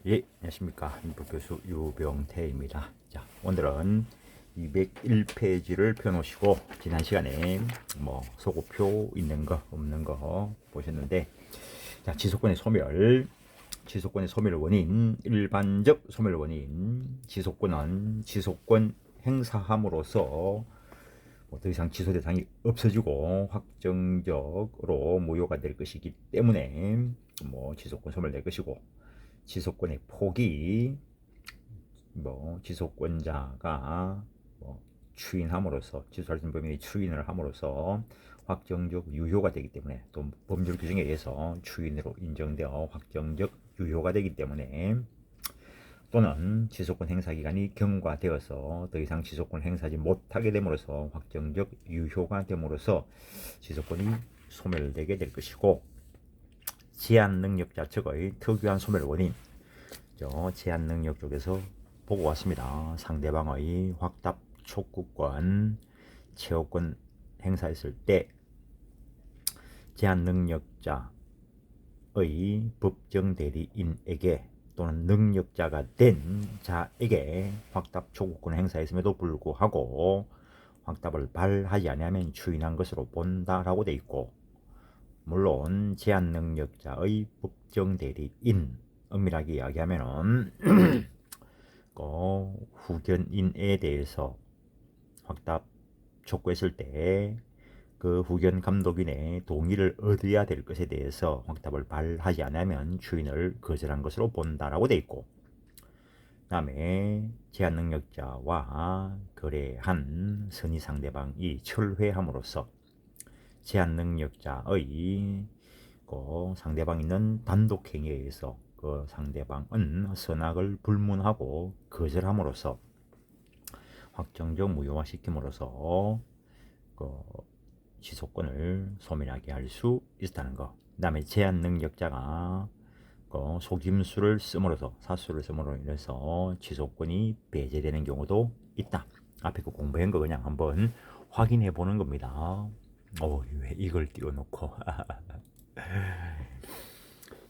예, 안녕하십니까. 인프교수 유병태입니다. 자, 오늘은 201페이지를 펴놓으시고, 지난 시간에 소고표 있는 거, 없는 거 보셨는데, 자, 지속권의 소멸, 지속권의 소멸 원인, 일반적 소멸 원인, 지속권은 지속권 행사함으로써 더 이상 취소 대상이 없어지고 확정적으로 무효가 될 것이기 때문에 지속권 소멸될 것이고, 지속권의 폭이 지속권자가 추인함으로써 취소할 수 있는 범위의 추인을 함으로써 확정적 유효가 되기 때문에, 또 법률 규정에 의해서 추인으로 인정되어 확정적 유효가 되기 때문에, 또는 지속권 행사 기간이 경과되어서 더 이상 지속권을 행사하지 못하게 됨으로써 확정적 유효가 됨으로써 지속권이 소멸되게 될 것이고, 제한 능력자 측의 특유한 소멸 원인, 제한 능력 쪽에서 보고 왔습니다. 상대방의 확답 촉구권, 채호권 행사했을 때 제한 능력자의 법정 대리인에게 또는 능력자가 된 자에게 확답 촉구권을 행사했음에도 불구하고 확답을 발하지 아니하면 추인한 것으로 본다라고 돼 있고, 물론 제한 능력자의 법정 대리인, 엄밀하게 이야기하면은 후견인에 대해서 확답 촉구했을 때 그 후견 감독인의 동의를 얻어야 될 것에 대해서 확답을 발하지 않으면 추인을 거절한 것으로 본다라고 돼 있고, 그 다음에 제한 능력자와 거래한 선의 상대방이 철회함으로써 제한 능력자의 상대방 있는 단독 행위에 의해서 그 상대방은 선악을 불문하고 거절함으로써 확정적 무효화시킴으로써 지속권을 소멸하게 할 수 있다는 것. 그 다음에 제한 능력자가 속임수를 씀으로써, 사수를 씀으로 인해서 지속권이 배제되는 경우도 있다. 앞에 그 공부한 거 그냥 한번 확인해 보는 겁니다. 왜 이걸 띄워놓고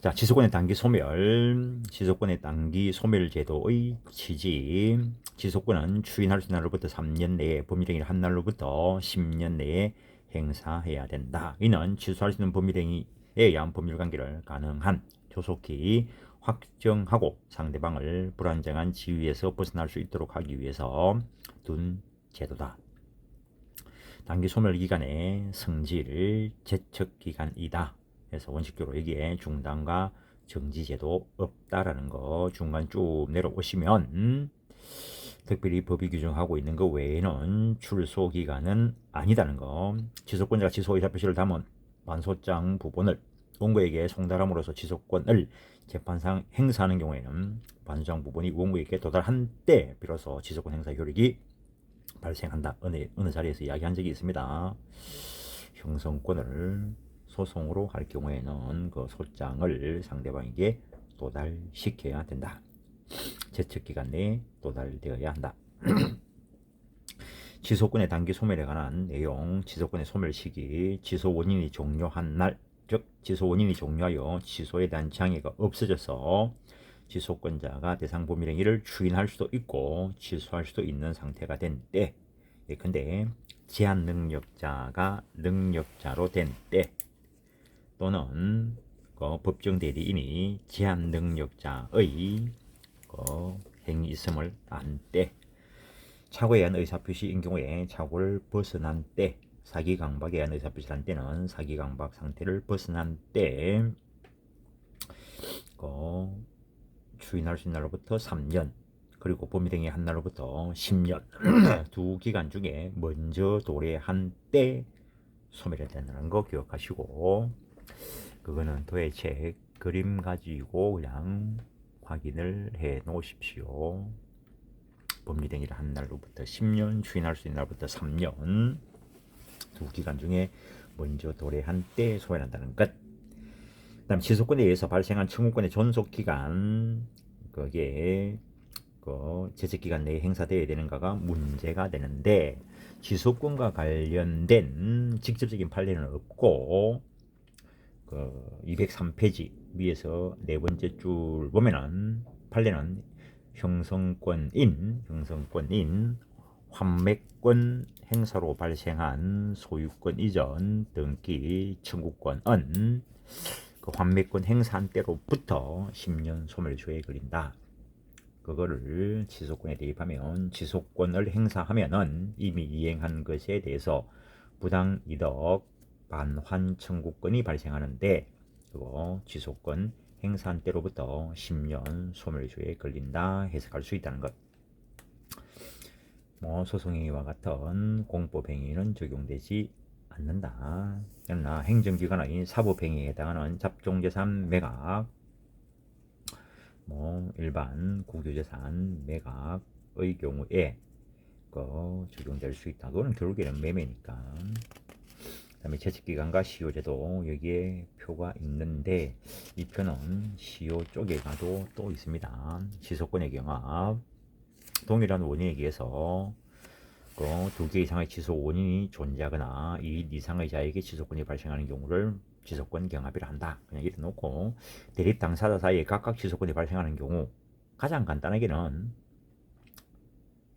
자, 지속권의 단기 소멸, 지속권의 단기 소멸 제도의 취지. 지속권은 추인할 수 있는 날로부터 3년 내에, 법률행위를 한 날로부터 10년 내에 행사해야 된다. 이는 취소할 수 있는 법률행위에 의한 법률관계를 가능한 조속히 확정하고 상대방을 불안정한 지위에서 벗어날 수 있도록 하기 위해서 둔 제도다. 단기 소멸 기간의 성질 제척 기간이다. 그래서 원칙적으로 여기에 중단과 정지제도 없다라는 거 중간 쭉 내려오시면 특별히 법이 규정하고 있는 것 외에는 출소 기간은 아니다는 거. 지속권자가 지소 의사 표시를 담은 반소장 부분을 원고에게 송달함으로써 지속권을 재판상 행사하는 경우에는 반소장 부분이 원고에게 도달한 때 비로소 지속권 행사 효력이 발생한다. 어느 자리에서 이야기한 적이 있습니다. 형성권을 소송으로 할 경우에는 그 소장을 상대방에게 도달시켜야 된다. 제척기간 내에 도달되어야 한다. 지속권의 단기 소멸에 관한 내용, 지속권의 소멸 시기, 취소 원인이 종료한 날, 즉 취소 원인이 종료하여 취소에 대한 장애가 없어져서 지속권자가 대상 법률행위를 추인할 수도 있고 취소할 수도 있는 상태가 된 때, 예컨대 제한 능력자가 능력자로 된 때, 또는 법정 대리인이 제한 능력자의 행위 있음을 안 때, 착오에 의한 의사표시인 경우에 착오를 벗어난 때, 사기강박에 의한 의사표시를 한 때는 사기강박 상태를 벗어난 때 추인할 수 있는 날로부터 3년, 그리고 법률행위 한 날로부터 10년 두 기간 중에 먼저 도래한 때 소멸해야 된다는 거 기억하시고, 그거는 도해책 그림 가지고 그냥 확인을 해 놓으십시오. 법률행위를 한 날로부터 10년, 추인할 수 있는 날부터 3년 두 기간 중에 먼저 도래한 때 소멸한다는 것. 그 다음 지속권에 의해서 발생한 청구권의 존속기간, 그게 제척기간 내에 행사되어야 되는가가 문제가 되는데, 지속권과 관련된 직접적인 판례는 없고 203페이지 위에서 네 번째 줄 보면은 판례는 형성권인 환매권 행사로 발생한 소유권 이전, 등기, 청구권은 그 환매권 행사한 때로부터 10년 소멸시효에 걸린다. 그거를 취소권에 대입하면 취소권을 행사하면은 이미 이행한 것에 대해서 부당이득 반환 청구권이 발생하는데 그거 취소권 행사한 때로부터 10년 소멸시효에 걸린다 해석할 수 있다는 것. 소송행위와 같은 공법행위는 적용되지 않는다. 그러나 행정기관의 사법행위에 해당하는 잡종재산 매각, 일반 국유재산 매각의 경우에 적용될 수 있다. 그거는 결국에는 매매니까. 그다음에 채측기간과 시효제도 여기에 표가 있는데 이 표는 시효 쪽에 가도 또 있습니다. 취소권의 경합, 동일한 원인에 의해서 두 개 이상의 취소 원인이 존재하거나 2인 이상의 자에게 취소권이 발생하는 경우를 취소권 경합이라 한다. 그냥 이래 놓고 대립 당사자 사이에 각각 취소권이 발생하는 경우 가장 간단하게는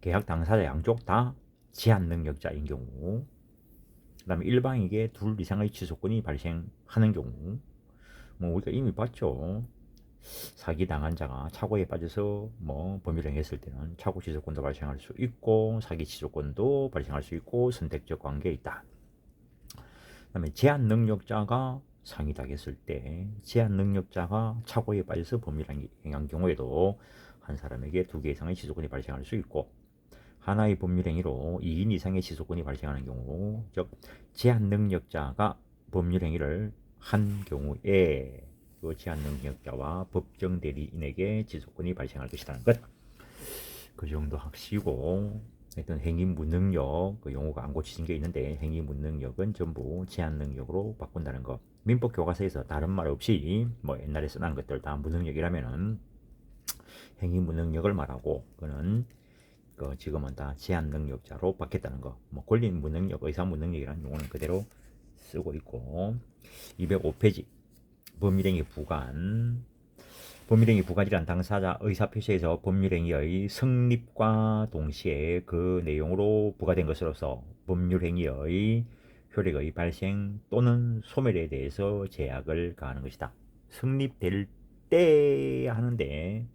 계약 당사자 양쪽 다 제한 능력자인 경우, 그 다음에 일방에게 둘 이상의 취소권이 발생하는 경우, 우리가 이미 봤죠. 사기당한 자가 착오에 빠져서 범죄행위했을 때는 착오 취소권도 발생할 수 있고 사기 취소권도 발생할 수 있고 선택적 관계에 있다. 그 다음에 제한 능력자가 상위당했을 때 제한 능력자가 착오에 빠져서 범죄행위한 경우에도 한 사람에게 2개 이상의 취소권이 발생할 수 있고 하나의 법률행위로 2인 이상의 취소권이 발생하는 경우, 즉 제한 능력자가 법률행위를 한 경우에 그 제한 능력자와 법정 대리인에게 취소권이 발생할 것이라는 것. 그 정도 하시고, 하여튼 행위 무능력, 그 용어가 안 고치신 게 있는데 행위 무능력은 전부 제한 능력으로 바꾼다는 거. 민법 교과서에서 다른 말 없이 옛날에 써난 것들 다 무능력이라면은 행위 무능력을 말하고 그는 지금은 다 제한 능력자로 바뀌었다는 거. 권리 무능력, 의사 무능력이라는 용어는 그대로 쓰고 있고 205페이지 법률행위 부관. 법률행위 부관이란 당사자 의사표시에서 법률행위의 성립과 동시에 그 내용으로 부과된 것으로서 법률행위의 효력의 발생 또는 소멸에 대해서 제약을 가하는 것이다. 성립될 때 하는데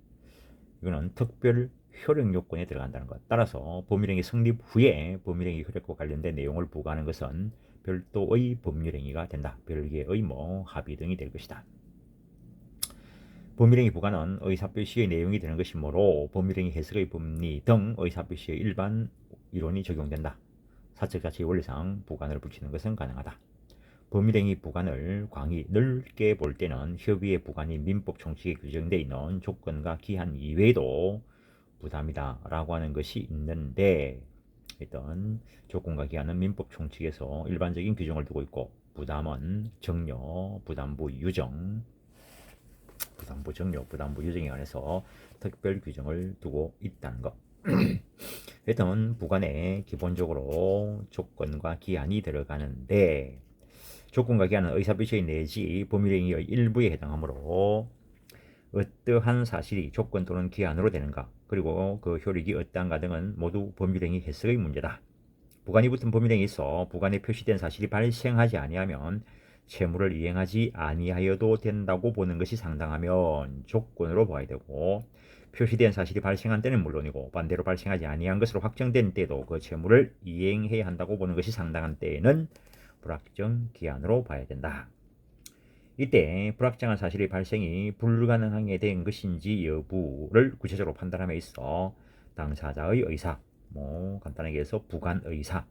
이거는 특별 효력 요건에 들어간다는 것. 따라서 법률행위 성립 후에 법률행위 효력과 관련된 내용을 부과하는 것은 별도의 법률행위가 된다. 별개의 합의 등이 될 것이다. 법률행위 부과는 의사표시의 내용이 되는 것이므로 법률행위 해석의 법리 등 의사표시의 일반 이론이 적용된다. 사적 자체의 원리상 부관을 붙이는 것은 가능하다. 법률행위 부관을 광이 넓게 볼 때는 협의의 부관이 민법 총칙에 규정되어 있는 조건과 기한 이외에도 부담이다 라고 하는 것이 있는데 일단 조건과 기한은 민법 총칙에서 일반적인 규정을 두고 있고 부담은 정려, 부담부 유정, 부담부 정려, 부담부 유정에 관해서 특별 규정을 두고 있다는 것. 일단 부관에 기본적으로 조건과 기한이 들어가는데 조건과 기한은 의사표시의 내지 법률행위의 일부에 해당하므로 어떠한 사실이 조건 또는 기한으로 되는가 그리고 그 효력이 어떠한가 등은 모두 법률행위 해석의 문제다. 부관이 붙은 법률행위에 있어 부관에 표시된 사실이 발생하지 아니하면 채무를 이행하지 아니하여도 된다고 보는 것이 상당하면 조건으로 봐야 되고 표시된 사실이 발생한 때는 물론이고 반대로 발생하지 아니한 것으로 확정된 때도 그 채무를 이행해야 한다고 보는 것이 상당한 때에는 불확정 기한으로 봐야 된다. 이때 불확정한 사실의 발생이 불가능하게 된 것인지 여부를 구체적으로 판단함에 있어 당사자의 의사, 간단하게 해서 부관 의사,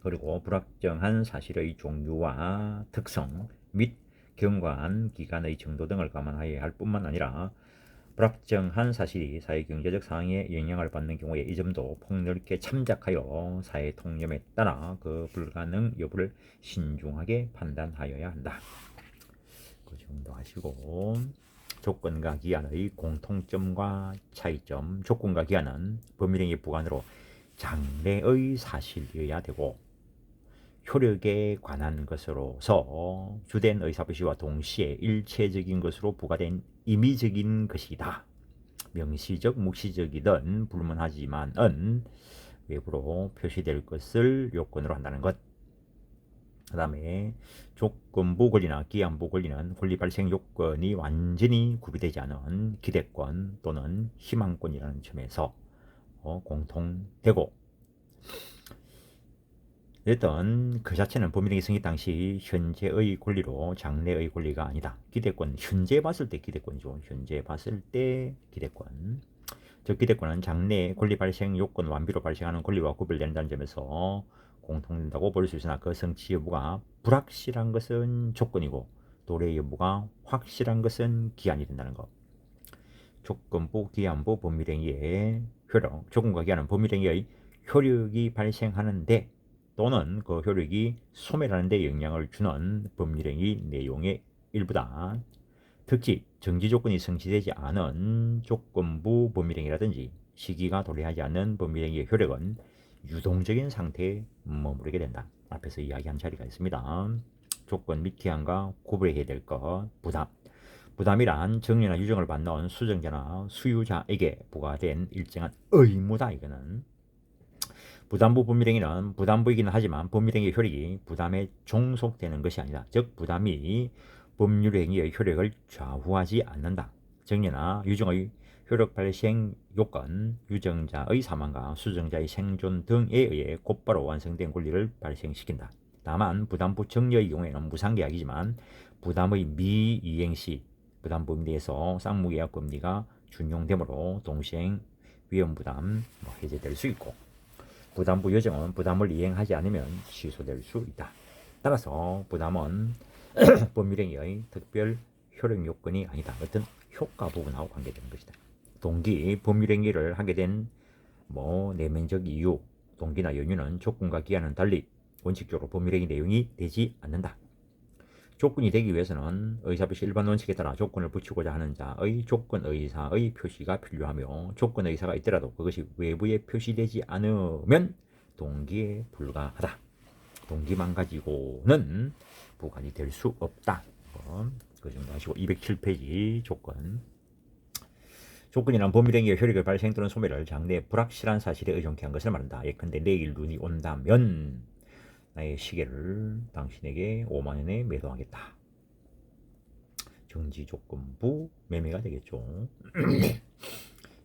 그리고 불확정한 사실의 종류와 특성 및 경과한 기간의 정도 등을 감안하여야 할 뿐만 아니라 불확정한 사실이 사회 경제적 상황에 영향을 받는 경우에 이 점도 폭넓게 참작하여 사회 통념에 따라 그 불가능 여부를 신중하게 판단하여야 한다. 그 정도 하시고 조건과 기한의 공통점과 차이점. 조건과 기한은 법률행위 부관으로 장래의 사실이어야 되고 효력에 관한 것으로서 주된 의사표시와 동시에 일체적인 것으로 부과된 임의적인 것이다. 명시적, 묵시적이든 불문하지만은 외부로 표시될 것을 요건으로 한다는 것. 그 다음에 조건부 권리나 기한부 권리는 권리 발생 요건이 완전히 구비되지 않은 기대권 또는 희망권이라는 점에서 공통되고, 어쨌든 그 자체는 법률행위 승인 당시 현재의 권리로 장래의 권리가 아니다. 기대권, 현재 봤을 때 기대권이죠. 현재 봤을 때 기대권. 즉 기대권은 장래 권리 발생 요건 완비로 발생하는 권리와 구별된다는 점에서 공통된다고 볼 수 있으나 그 성취 여부가 불확실한 것은 조건이고 도래 여부가 확실한 것은 기한이 된다는 것. 조건부, 기한부, 법률행위의 효력, 조건과 기한은 법률행위의 효력이 발생하는데 또는 그 효력이 소멸하는 데 영향을 주는 법률행위 내용의 일부다. 특히 정지 조건이 성취되지 않은 조건부 법률행위라든지 시기가 도래하지 않은 법률행위의 효력은 유동적인 상태에 머무르게 된다. 앞에서 이야기한 자리가 있습니다. 조건 및 기한과 구별해야 될 것. 부담이란 정리나 유정을 받는 수정자나 수유자에게 부과된 일정한 의무다. 이거는 부담부 법률행위는 부담부이기는 하지만 법률행위의 효력이 부담에 종속되는 것이 아니다. 즉 부담이 법률행위의 효력을 좌우하지 않는다. 정리나 유정의 효력 발생 요건, 유정자의 사망과 수정자의 생존 등에 의해 곧바로 완성된 권리를 발생시킨다. 다만 부담부 정리의 경우에는 무상계약이지만 부담의 미이행 시 부담법에 대해서 쌍무계약 법리가 준용되므로 동시행 위험부담 해제될 수 있고, 부담부 여정은 부담을 이행하지 않으면 취소될 수 있다. 따라서 부담은 법률행위의 특별 효력 요건이 아니다. 어떤 효과 부분하고 관계되는 것이다. 동기, 법률행위를 하게 된 내면적 이유, 동기나 연유는 조건과 기한은 달리 원칙적으로 법률행위 내용이 되지 않는다. 조건이 되기 위해서는 의사표시 일반 원칙에 따라 조건을 붙이고자 하는 자의 조건 의사의 표시가 필요하며 조건 의사가 있더라도 그것이 외부에 표시되지 않으면 동기에 불과하다. 동기만 가지고는 부관이 될 수 없다. 그 정도 하시고 207페이지 조건. 조건이란 법률행위의 효력을 발생 또는 소멸을 장래의 불확실한 사실에 의존케 한 것을 말한다. 예컨대 내일 눈이 온다면 나의 시계를 당신에게 5만 원에 매도하겠다. 정지 조건부 매매가 되겠죠.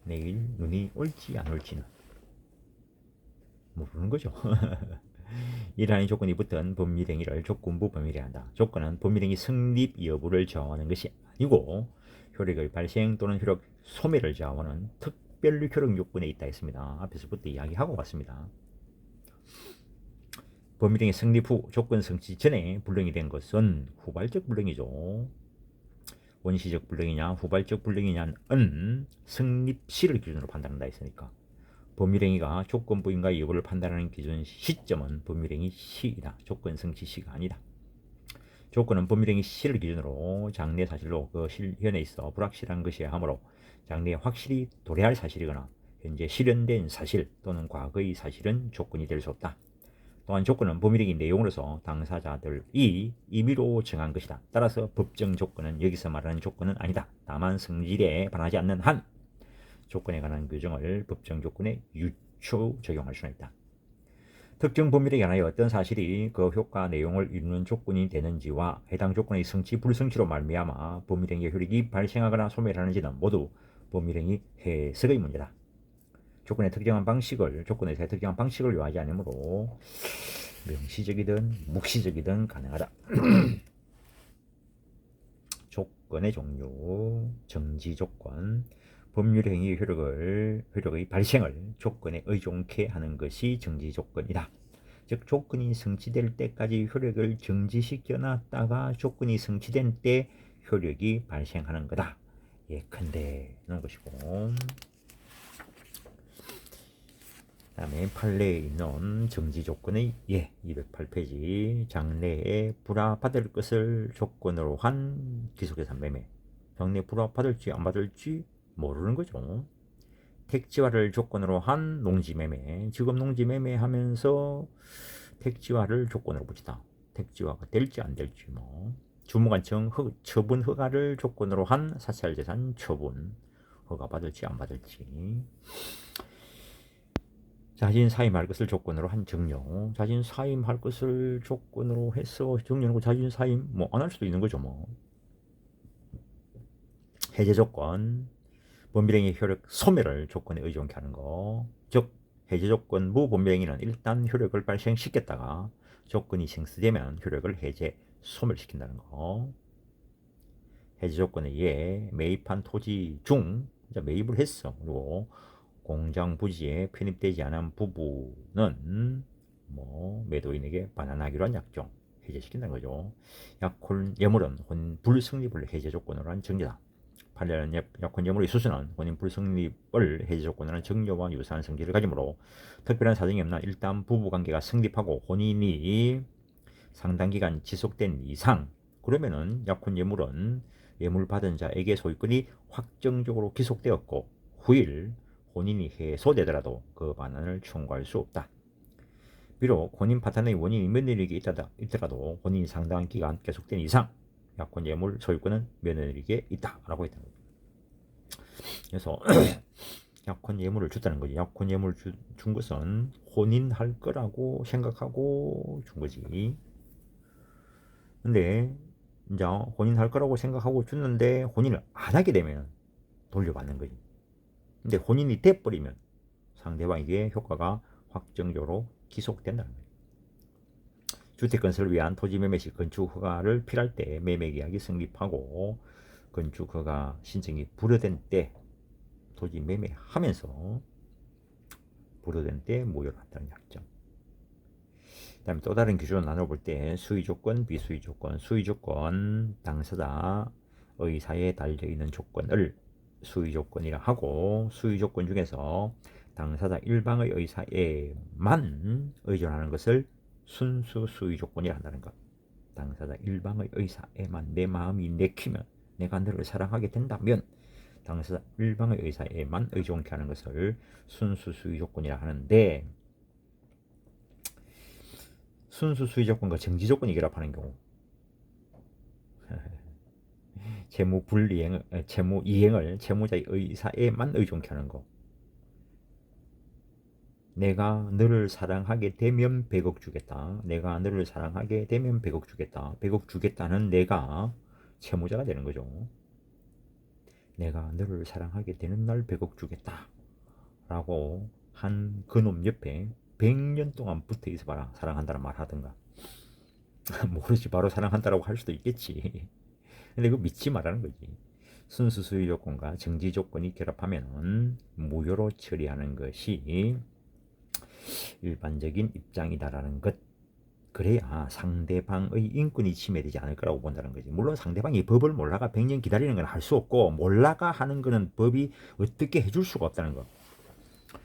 내일 눈이 올지 안 올지는 모르는 거죠. 이러한 조건이 붙은 법률행위를 조건부 법률행위 한다. 조건은 법률행위 성립 여부를 정하는 것이 아니고 효력의 발생 또는 효력 소멸을 정하는 특별 효력 요건에 있다 했습니다. 앞에서부터 이야기하고 왔습니다. 법률행위 성립 후 조건 성취 전에 불능이 된 것은 후발적 불능이죠. 원시적 불능이냐 후발적 불능이냐는 성립 시를 기준으로 판단한다 했으니까 법률행위가 조건부인가 여부를 판단하는 기준 시점은 법률행위 시이다. 조건 성취 시가 아니다. 조건은 법률행위 시를 기준으로 장래 사실로 그 실현에 있어 불확실한 것이야 하므로 장래에 확실히 도래할 사실이거나 현재 실현된 사실 또는 과거의 사실은 조건이 될 수 없다. 또한 조건은 법률행위 내용으로서 당사자들이 임의로 정한 것이다. 따라서 법정 조건은 여기서 말하는 조건은 아니다. 다만 성질에 반하지 않는 한 조건에 관한 규정을 법정 조건에 유추 적용할 수는 있다. 특정 법률에 관하여 어떤 사실이 그 효과 내용을 이루는 조건이 되는지와 해당 조건의 성취 불성취로 말미암아 법률행위의 효력이 발생하거나 소멸하는지는 모두 법률행위 해석의 문제다. 조건의 특정한 방식을 조건에서 특정한 방식을 요하지 않으므로 명시적이든 묵시적이든 가능하다. 조건의 종류, 정지 조건, 법률행위 효력의 발생을 조건에 의존케 하는 것이 정지 조건이다. 즉 조건이 성취될 때까지 효력을 정지시켜 놨다가 조건이 성취된 때 효력이 발생하는 거다. 예컨대 하는 것이고, 그 다음에 판례에 있는 정지 조건의 208페이지 장래에 불화받을 것을 조건으로 한 기속예산 매매. 장래에 불화받을지 안 받을지 모르는 거죠. 택지화를 조건으로 한 농지매매. 지금 농지매매 하면서 택지화를 조건으로 붙이다. 택지화가 될지 안 될지 주무관청 처분 허가를 조건으로 한 사찰재산 처분. 허가받을지 안 받을지. 자진 사임할 것을 조건으로 한 정령. 자진 사임할 것을 조건으로 해서 정령하고 자진 사임 뭐 안 할 수도 있는 거죠 뭐. 해제 조건. 범비행위 효력 소멸을 조건에 의존케 하는 거. 즉 해제 조건부 범비행위는 일단 효력을 발생시켰다가 조건이 생수되면 효력을 해제 소멸시킨다는 거. 해제 조건에 의해 매입한 토지 중 매입을 했어. 그리고 공장 부지에 편입되지 않은 부분은 뭐 매도인에게 반환하기로 한 약정 해제시킨다는 거죠. 약혼 예물은 혼 불성립을 해제 조건으로 한 정제다. 판례는 약혼 예물의 수수는 혼인 불성립을 해제 조건으로 한 정려와 유사한 성질을 가지므로 특별한 사정이 없나 일단 부부관계가 성립하고 혼인이 상당 기간 지속된 이상 그러면은 약혼 예물은 예물 받은 자에게 소유권이 확정적으로 기속되었고 후일 혼인이 해소되더라도 그 반환을 청구할 수 없다. 비록 혼인 파탄의 원인이 며느리에게 있더라도 혼인이 상당한 기간 계속된 이상 약혼 예물 소유권은 며느리에게 있다라고 했던 거죠. 그래서 약혼 예물을 줬다는 거지. 약혼 예물을 준 것은 혼인할 거라고 생각하고 준 거지. 근데 이제 혼인할 거라고 생각하고 줬는데 혼인을 안 하게 되면 돌려받는 거지. 근데 혼인이 돼버리면 상대방에게 효과가 확정적으로 기속된다는 거예요. 주택 건설을 위한 토지 매매 시 건축 허가를 필요할 때 매매 계약이 성립하고 건축 허가 신청이 불허된 때 토지 매매하면서 불허된 때 무효로 한다는 약정. 그다음에 또 다른 기준을 나눠볼 때 수의 조건, 비수의 조건. 수의 조건 당사자 의사에 달려 있는 조건을 수의 조건이라 하고 수의 조건 중에서 당사자 일방의 의사에만 의존하는 것을 순수 수의 조건이라 한다는 것. 당사자 일방의 의사에만 내 마음이 내키면 내가 너를 사랑하게 된다면 당사자 일방의 의사에만 의존케 하는 것을 순수 수의 조건이라 하는데 순수 수의 조건과 정지 조건이 결합하는 경우 채무 불이행, 채무 이행을 채무자의 의사에만 의존케 하는 거. 내가 너를 사랑하게 되면 100억 주겠다. 내가 너를 사랑하게 되면 100억 주겠다. 100억 주겠다는 내가 채무자가 되는 거죠. 내가 너를 사랑하게 되는 날 100억 주겠다. 라고 한 그놈 옆에 100년 동안 붙어 있어 봐라. 사랑한다는 말 하든가. 모르지. 바로 사랑한다라고 할 수도 있겠지. 근데 그거 믿지 말라는 거지. 순수 수의 조건과 정지 조건이 결합하면 무효로 처리하는 것이 일반적인 입장이다라는 것. 그래야 상대방의 인권이 침해되지 않을 거라고 본다는 거지. 물론 상대방이 법을 몰라가 100년 기다리는 건 할 수 없고 몰라가 하는 거는 법이 어떻게 해줄 수가 없다는 거.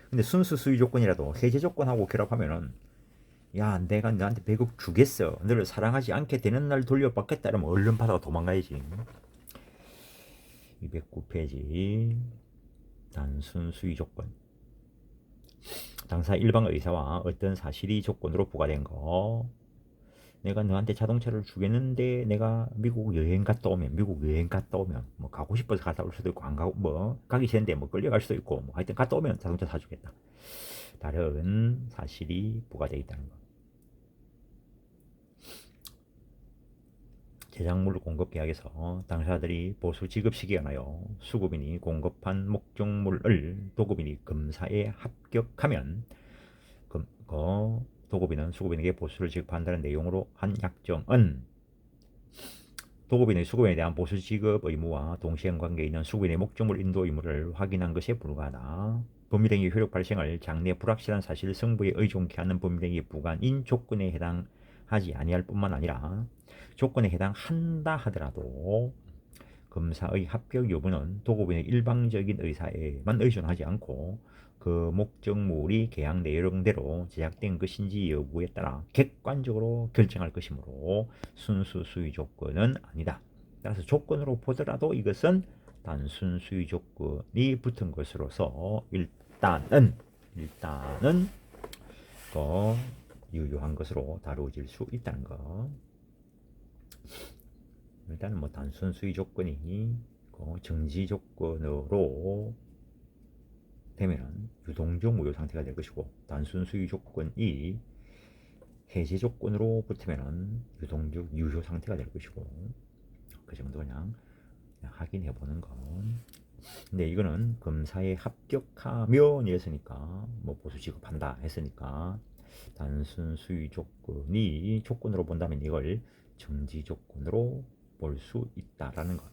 근데 순수 수의 조건이라도 해제 조건하고 결합하면은 야 내가 너한테 100억 주겠어. 너를 사랑하지 않게 되는 날 돌려받겠다 이러면 얼른 받아가 도망가야지. 209페이지 단순 수의 조건. 당사 일방 의사와 어떤 사실이 조건으로 부과된 거. 내가 너한테 자동차를 주겠는데 내가 미국 여행 갔다 오면 뭐 가고 싶어서 갔다 올 수도 있고 안 가고 뭐 가기 싫은데 뭐 끌려갈 수도 있고 뭐 하여튼 갔다 오면 자동차 사주겠다. 다른 사실이 부과되어 있다는 거. 제작물 공급 계약에서 당사자들이 보수 지급 시기에 관하여 수급인이 공급한 목적물을 도급인이 검사에 합격하면 도급인은 수급인에게 보수를 지급한다는 내용으로 한 약정은 도급인의 수급인에 대한 보수 지급 의무와 동시행관계에 있는 수급인의 목적물 인도 의무를 확인한 것에 불과하다. 법률행위 효력 발생을 장래 불확실한 사실 성부에 의존케 하는 법률행위 부관인 조건에 해당하지 아니할 뿐만 아니라 조건에 해당한다 하더라도 검사의 합격 여부는 도급인의 일방적인 의사에만 의존하지 않고 그 목적물이 계약 내용대로 제작된 것인지 여부에 따라 객관적으로 결정할 것이므로 순수 수의 조건은 아니다. 따라서 조건으로 보더라도 이것은 단순 수의 조건이 붙은 것으로서 일단은 유효한 것으로 다루어질 수 있다는 것. 일단은 뭐 단순 수의 조건이 그 정지 조건으로 되면은 유동적 무효 상태가 될 것이고, 단순 수유 조건이 해제 조건으로 붙으면은 유동적 유효 상태가 될 것이고, 그 정도 그냥 확인해 보는 건. 근데 이거는 검사에 합격하면이었으니까 뭐 보수 지급한다 했으니까 단순 수위 조건이 조건으로 본다면 이걸 정지 조건으로 볼 수 있다라는 것.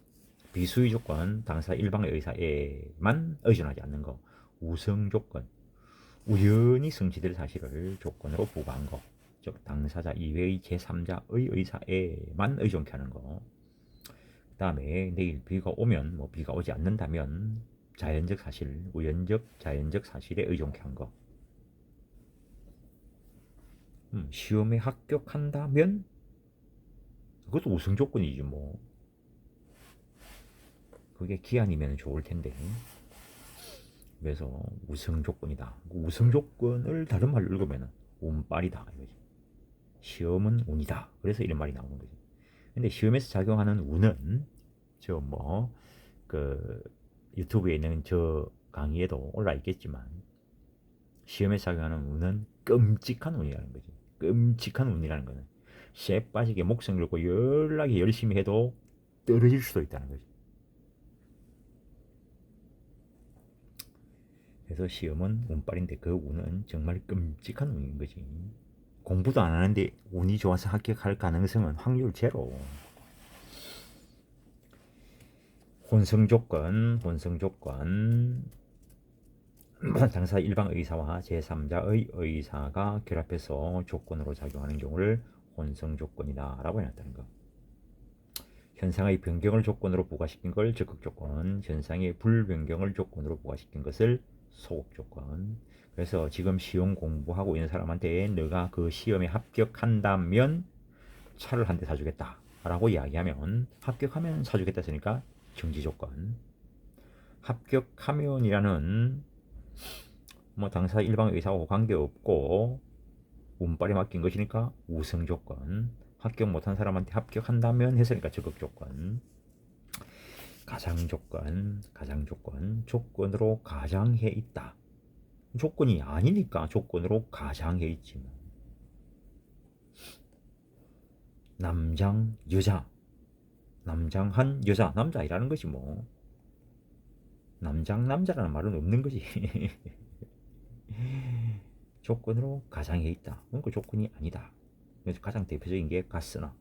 비수위 조건, 당사 일방의 의사에만 의존하지 않는 것. 우성 조건, 우연히 성취될 사실을 조건으로 부과한 것. 즉 당사자 이외의 제3자의 의사에만 의존케 하는 것. 그 다음에 내일 비가 오면, 뭐 비가 오지 않는다면 자연적 사실, 우연적 자연적 사실에 의존케 한 것. 시험에 합격한다면 그것도 우승 조건이지 뭐. 그게 기한이면 좋을 텐데. 그래서 우승 조건이다. 우승 조건을 다른 말로 읽으면 운빨이다 이거지. 시험은 운이다. 그래서 이런 말이 나오는 거지. 근데 시험에서 작용하는 운은 저 뭐 그 유튜브에 있는 저 강의에도 올라 있겠지만, 시험에 작용하는 운은 끔찍한 운이라는 거지. 끔찍한 운이라는 거는 쇠 빠지게 목숨 걸고 연락이 열심히 해도 떨어질 수도 있다는 거지. 그래서 시험은 운빨인데 그 운은 정말 끔찍한 운인 거지. 공부도 안 하는데 운이 좋아서 합격할 가능성은 확률 제로. 혼성 조건, 당사 일방 의사와 제3자의 의사가 결합해서 조건으로 작용하는 경우를 혼성 조건이다 라고 해놨다는 거. 현상의 변경을 조건으로 부과시킨 걸 적극 조건, 현상의 불변경을 조건으로 부과시킨 것을 소극 조건. 그래서 지금 시험 공부하고 있는 사람한테 너가 그 시험에 합격한다면 차를 한 대 사주겠다 라고 이야기하면, 합격하면 사주겠다 했으니까 정지 조건. 합격하면이라는 뭐 당사 일방 의사하고 관계없고 운빨에 맡긴 것이니까 우승 조건. 합격 못한 사람한테 합격한다면 했으니까 적극 조건. 가장 조건, 조건으로 가장해 있다. 조건이 아니니까 조건으로 가장해 있지 뭐. 남장, 여자. 남장한 여자, 남자이라는 것이 뭐. 남자라는 말은 없는 거지. 조건으로 가장해 있다. 그러니까 조건이 아니다. 그래서 가장 대표적인 게 가스나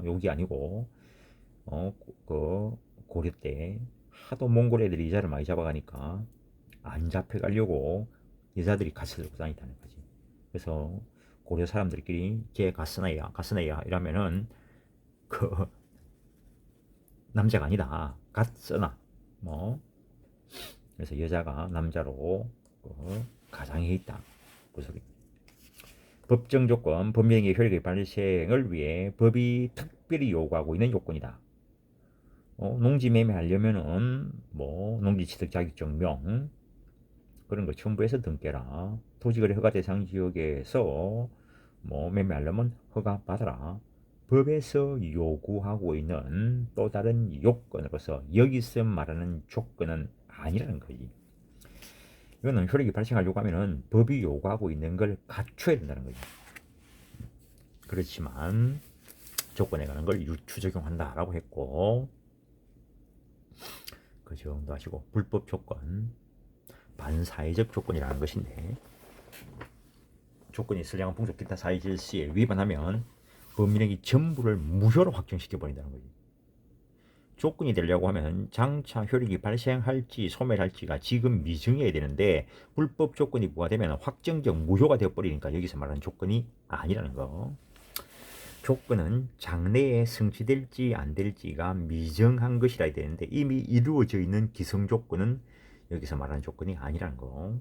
여기 아니고 그 고려 때 하도 몽골 애들이 여자를 많이 잡아가니까 안 잡혀가려고 여자들이 가스를 들고 다니다는 거지. 그래서 고려 사람들끼리 걔 가스나야 이러면은 그 남자가 아니다. 가스나 뭐. 그래서 여자가 남자로 가장해 있다. 그 소리. 법정 조건, 법령의 효력의 발생을 위해 법이 특별히 요구하고 있는 요건이다. 농지 매매하려면은 뭐 농지취득 자격증명 그런 거 첨부해서 등깨라. 토지거래 허가 대상 지역에서 뭐 매매하려면 허가 받아라. 법에서 요구하고 있는 또 다른 요건으로서 여기서 말하는 조건은 아니라는 거지. 이거는 효력이 발생하려고 하면은 법이 요구하고 있는 걸 갖춰야 된다는 거지. 그렇지만 조건에 관한 걸 유추 적용한다라고 했고, 그 정도 하시고, 불법 조건, 반사회적 조건이라는 것인데, 조건이 선량한 풍속 기타 사회 질서에 위반하면 법령이 전부를 무효로 확정시켜 버린다는 거지. 조건이 되려고 하면 장차 효력이 발생할지 소멸할지가 지금 미정해야 되는데, 불법 조건이 부과되면 확정적 무효가 되어버리니까 여기서 말하는 조건이 아니라는 거. 조건은 장래에 성취될지 안 될지가 미정한 것이라 되는데, 이미 이루어져 있는 기성 조건은 여기서 말하는 조건이 아니라는 거.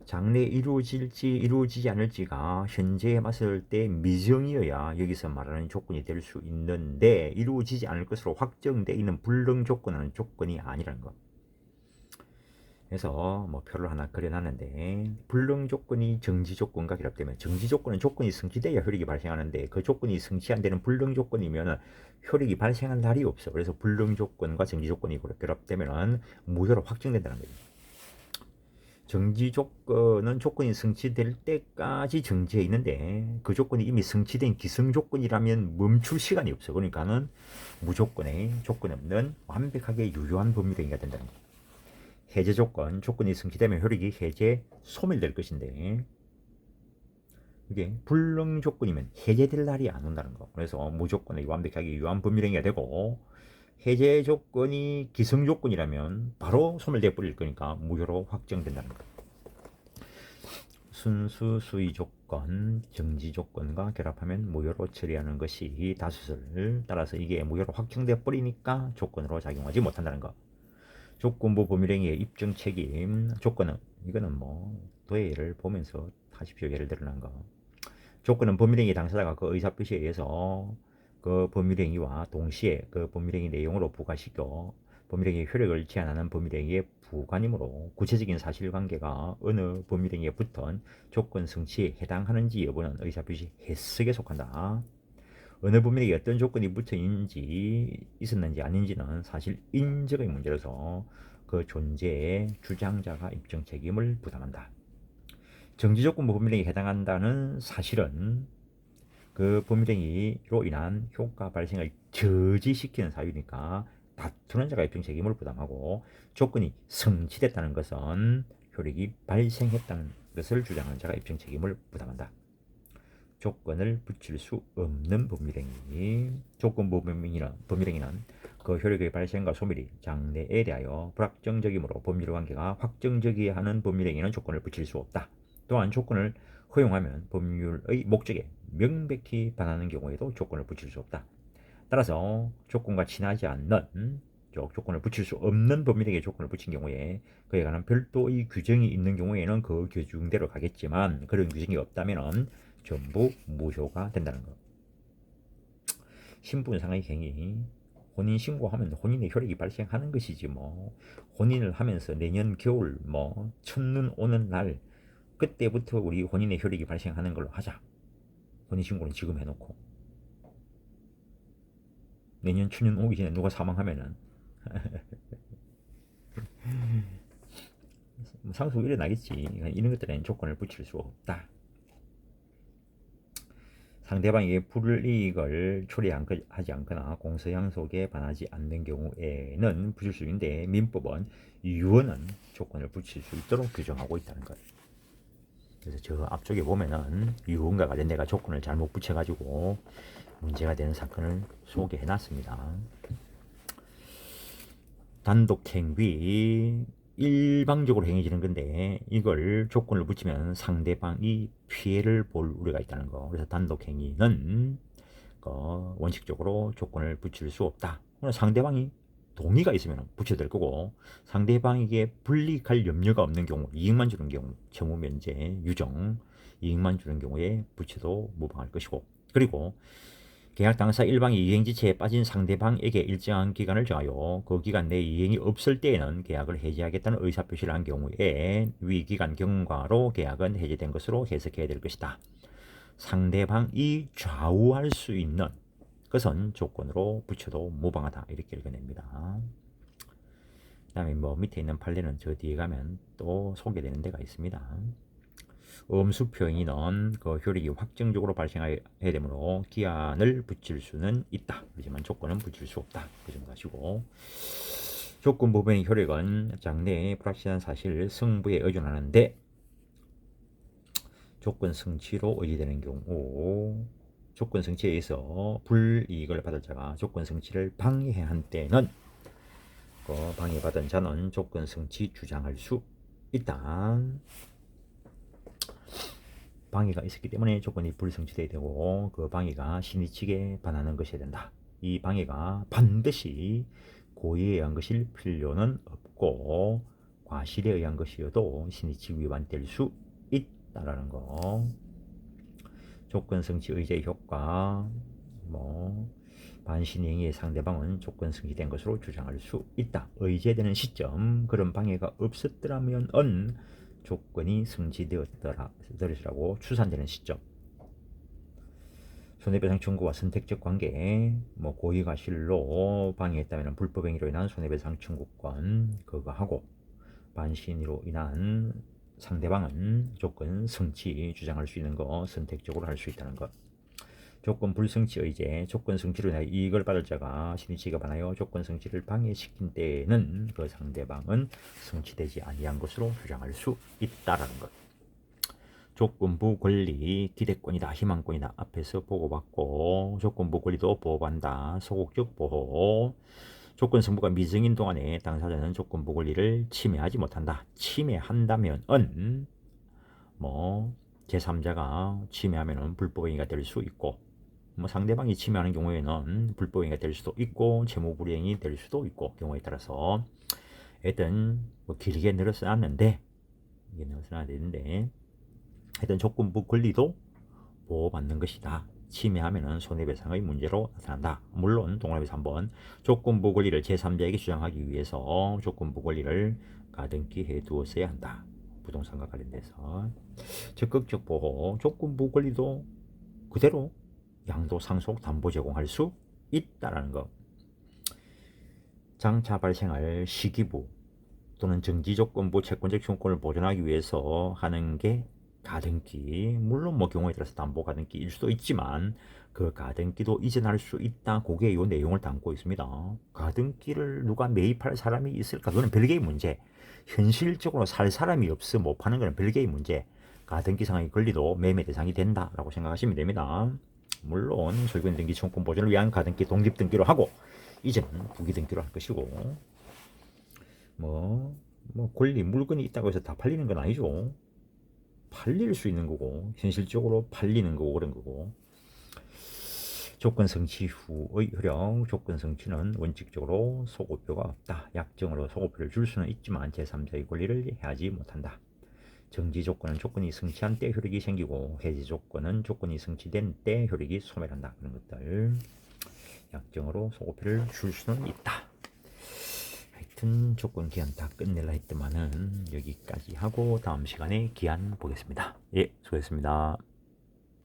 장래에 이루어질지 이루어지지 않을지가 현재에 봤을 때 미정이어야 여기서 말하는 조건이 될 수 있는데, 이루어지지 않을 것으로 확정되어 있는 불능 조건은 조건이 아니라는 거. 해서 뭐 표를 하나 그려놨는데, 불능 조건이 정지 조건과 결합되면, 정지 조건은 조건이 성취돼야 효력이 발생하는데 그 조건이 성취 안 되는 불능 조건이면 효력이 발생할 날이 없어. 그래서 불능 조건과 정지 조건이 결합되면 무효로 확정된다는 거죠. 정지 조건은 조건이 성취될 때까지 정지해 있는데 그 조건이 이미 성취된 기성 조건이라면 멈출 시간이 없어. 그러니까는 무조건의 조건 없는 완벽하게 유효한 법률행위가 된다는 거예요. 해제 조건, 조건이 성취되면 효력이 해제 소멸될 것인데 이게 불능 조건이면 해제될 날이 안 온다는 거. 그래서 무조건의 완벽하게 유효한 법률행위가 되고, 해제 조건이 기성 조건이라면 바로 소멸돼 버릴 거니까 무효로 확정된다는 거. 순수 수의 조건, 정지 조건과 결합하면 무효로 처리하는 것이 다수설. 따라서 이게 무효로 확정돼 버리니까 조건으로 작용하지 못한다는 거. 조건부 법률행위의 입증 책임. 조건은, 이거는 뭐 도해를 보면서 하십시오. 예를 들어난 거. 조건은 법률행위 당사자가 그 의사표시에 의해서 그 법률행위와 동시에 그 법률행위 내용으로 부과시켜 법률행위의 효력을 제한하는 법률행위의 부관이므로 구체적인 사실관계가 어느 법률행위에 붙은 조건 성취에 해당하는지 여부는 의사표시 해석에 속한다. 어느 법률행위에 어떤 조건이 붙어 있었는지 아닌지는 사실 인적의 문제로서 그 존재의 주장자가 입증 책임을 부담한다. 정지조건부 법률행위에 해당한다는 사실은 그 법률행위로 인한 효과 발생을 저지시키는 사유니까 다투는 자가 입증 책임을 부담하고, 조건이 성취됐다는 것은 효력이 발생했다는 것을 주장하는 자가 입증 책임을 부담한다. 조건을 붙일 수 없는 법률행위. 조건부 법률행위는 그 효력의 발생과 소멸이 장래에 대하여 불확정적이므로 법률 관계가 확정적이어야 하는 법률행위는 조건을 붙일 수 없다. 또한 조건을 허용하면 법률의 목적에 명백히 반하는 경우에도 조건을 붙일 수 없다. 따라서 조건과 친하지 않는 조건을 붙일 수 없는 법률행위에 조건을 붙인 경우에 그에 관한 별도의 규정이 있는 경우에는 그 규정대로 가겠지만, 그런 규정이 없다면 전부 무효가 된다는 것. 신분상의 행위. 혼인 신고하면 혼인의 효력이 발생하는 것이지 뭐. 혼인을 하면서 내년 겨울 뭐 첫눈 오는 날 그때부터 우리 혼인의 효력이 발생하는 걸로 하자. 혼인신고는 지금 해놓고 내년春년 오기 전에 누가 사망하면은 상속이 일어나겠지. 이런 것들에는 조건을 붙일 수 없다. 상대방에게 불이익을 초래하지 않거나 공소양속에 반하지 않는 경우에는 붙일 수 있는데, 민법은 유언은 조건을 붙일 수 있도록 규정하고 있다는 거예요. 그래서 저 앞쪽에 보면은 유언과 관련된 조건을 잘못 붙여가지고 문제가 되는 사건을 소개해 놨습니다. 단독행위, 일방적으로 행해지는 건데 이걸 조건을 붙이면 상대방이 피해를 볼 우려가 있다는 거. 그래서 단독행위는 원칙적으로 조건을 붙일 수 없다. 상대방이 동의가 있으면 붙여도 될 거고, 상대방에게 불이익할 염려가 없는 경우, 이익만 주는 경우, 채무 면제, 유정, 이익만 주는 경우에 붙여도 무방할 것이고, 그리고 계약 당사 일방이 이행지체에 빠진 상대방에게 일정한 기간을 정하여 그 기간 내에 이행이 없을 때에는 계약을 해지하겠다는 의사표시를 한 경우에 위기간 경과로 계약은 해지된 것으로 해석해야 될 것이다. 상대방이 좌우할 수 있는 것은 조건으로 붙여도 무방하다. 이렇게 읽어냅니다. 그 다음에 뭐 밑에 있는 판례는 저 뒤에 가면 또 소개되는 데가 있습니다. 음수표현이는 그 효력이 확정적으로 발생해야 되므로 기한을 붙일 수는 있다. 하지만 조건은 붙일 수 없다. 그 정도 하시고, 조건 부분의 효력은 장래의 불확실한 사실 승부에 의존하는데 조건 성취로 의지되는 경우, 조건 성취에 의해서 불이익을 받을 자가 조건 성취를 방해한 때는 그 방해받은 자는 조건 성취 주장할 수 있다. 방해가 있었기 때문에 조건이 불성취돼야 되고, 그 방해가 신의 측에 반하는 것이어야 된다. 이 방해가 반드시 고의에 의한 것일 필요는 없고, 과실에 의한 것이어도 신의 측 위반될 수 있다라는 거. 조건 성취 의제의 효과, 뭐 반신행위의 상대방은 조건 성취된 것으로 주장할 수 있다. 의제되는 시점 그런 방해가 없었더라면 조건이 성취되었더라고 추산되는 시점. 손해배상 청구와 선택적 관계, 고의가실로 방해했다면 불법행위로 인한 손해배상 청구권 그거하고 반신으로 인한 상대방은 조건 성취 주장할 수 있는 거 선택적으로 할 수 있다는 것. 조건 불성취 의제, 조건 성취로 인하여 이익을 받을 자가 신의치가 반하여 조건 성취를 방해시킨 때에는 그 상대방은 성취되지 아니한 것으로 주장할 수 있다라는 것. 조건부 권리, 기대권이다, 희망권이다. 앞에서 보고받고 조건부 권리도 보호받는다. 소극적 보호. 조건 성부가 미증인 동안에 당사자는 조건부 권리를 침해하지 못한다. 침해한다면 제3자가 침해하면 불법행위가 될 수 있고 상대방이 침해하는 경우에는 불법행위가 될 수도 있고 채무불이행이 될 수도 있고 경우에 따라서 하여튼 길게 늘어서 놨는데 이게 늘어서 놔야 되는데 하여튼 조건부 권리도 보호받는 것이다. 침해하면 손해배상의 문제로 나타난다. 물론 동그라미에서 한번 조건부 권리를 제3자에게 주장하기 위해서 조건부 권리를 가등기 해두었어야 한다. 부동산과 관련돼서 적극적 보호, 조건부 권리도 그대로 양도 상속 담보 제공할 수 있다라는 것. 장차 발생할 시기부 또는 정지조건부 채권적 청구권을 보존하기 위해서 하는 게 가등기, 물론 경우에 따라서 담보 가등기일 수도 있지만 그 가등기도 이전할 수 있다. 그게 이 내용을 담고 있습니다. 가등기를 누가 매입할 사람이 있을까? 그거는 별개의 문제. 현실적으로 살 사람이 없어 못 파는 거는 별개의 문제. 가등기상의 권리도 매매 대상이 된다라고 생각하시면 됩니다. 물론 소유권 등기 청구권 보존을 위한 가등기 독립 등기로 하고 이제는 부기 등기로 할 것이고 권리 물건이 있다고 해서 다 팔리는 건 아니죠. 팔릴 수 있는 거고 현실적으로 팔리는 거고 그런 거고. 조건 성취 후의 효력, 조건 성취는 원칙적으로 소급료가 없다. 약정으로 소급료를 줄 수는 있지만 제3자의 권리를 해하지 못한다. 정지 조건은 조건이 성취한 때 효력이 생기고 해지 조건은 조건이 성취된 때 효력이 소멸한다. 그런 것들 약정으로 소급료를 줄 수는 있다. 하여튼 조건 기한 다 끝낼라 했더만은 여기까지 하고 다음 시간에 기한 보겠습니다. 예, 수고했습니다.